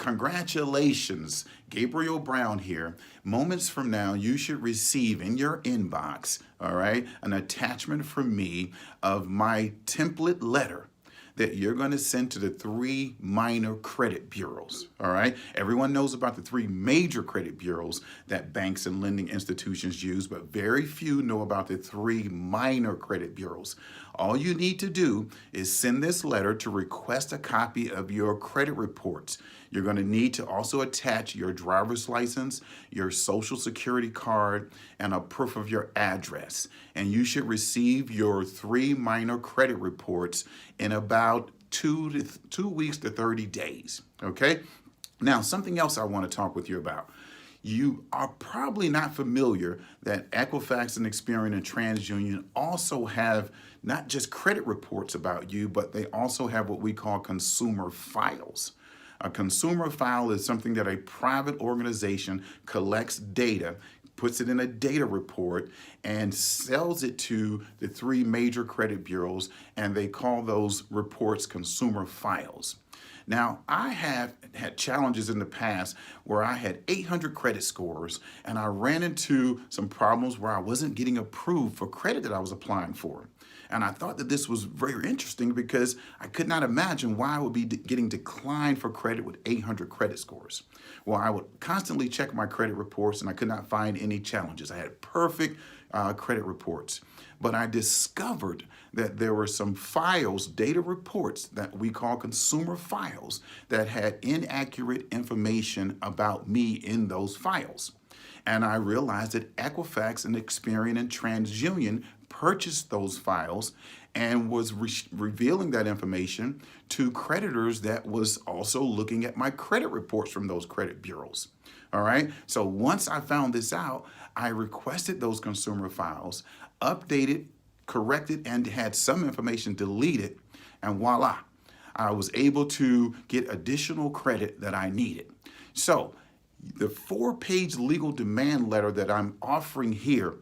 congratulations, Gabriel Brown here. Moments from now, you should receive in your inbox, all right, an attachment from me of my template letter that you're going to send to the 3 minor credit bureaus, all right? Everyone knows about the 3 major credit bureaus that banks and lending institutions use, but very few know about the 3 minor credit bureaus. All you need to do is send this letter to request a copy of your credit reports. You're going to need to also attach your driver's license, your social security card, and a proof of your address. And you should receive your 3 minor credit reports in about 2 weeks to 30 days, okay? Now, something else I want to talk with you about. You are probably not familiar that Equifax and Experian and TransUnion also have not just credit reports about you, but they also have what we call consumer files. A consumer file is something that a private organization collects data, puts it in a data report, and sells it to the 3 major credit bureaus, and they call those reports consumer files. Now, I have had challenges in the past where I had 800 credit scores, and I ran into some problems where I wasn't getting approved for credit that I was applying for. And I thought that this was very interesting because I could not imagine why I would be getting declined for credit with 800 credit scores. Well, I would constantly check my credit reports and I could not find any challenges. I had perfect credit reports. But I discovered that there were some files, data reports that we call consumer files that had inaccurate information about me in those files. And I realized that Equifax and Experian and TransUnion purchased those files and was revealing that information to creditors that was also looking at my credit reports from those credit bureaus. All right. So once I found this out, I requested those consumer files, updated, corrected, and had some information deleted. And voila, I was able to get additional credit that I needed. So the 4-page legal demand letter that I'm offering here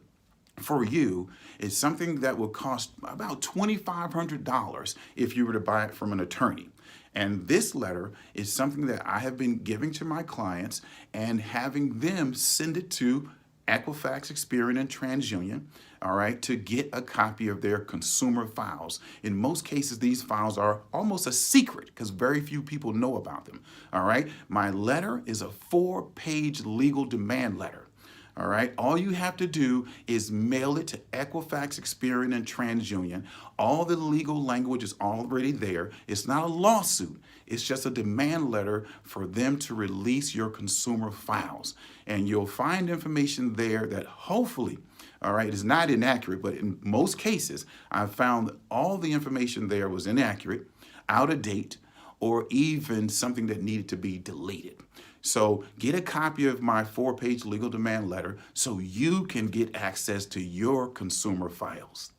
for you is something that will cost about $2,500 if you were to buy it from an attorney. And this letter is something that I have been giving to my clients and having them send it to Equifax, Experian, and TransUnion, all right, to get a copy of their consumer files. In most cases, these files are almost a secret because very few people know about them, all right? My letter is a 4-page legal demand letter. All right, all you have to do is mail it to Equifax, Experian, and TransUnion. All the legal language is already there. It's not a lawsuit. It's just a demand letter for them to release your consumer files. And you'll find information there that hopefully, all right, is not inaccurate, but in most cases, I've found that all the information there was inaccurate, out of date, or even something that needed to be deleted. So get a copy of my 4-page legal demand letter so you can get access to your consumer files.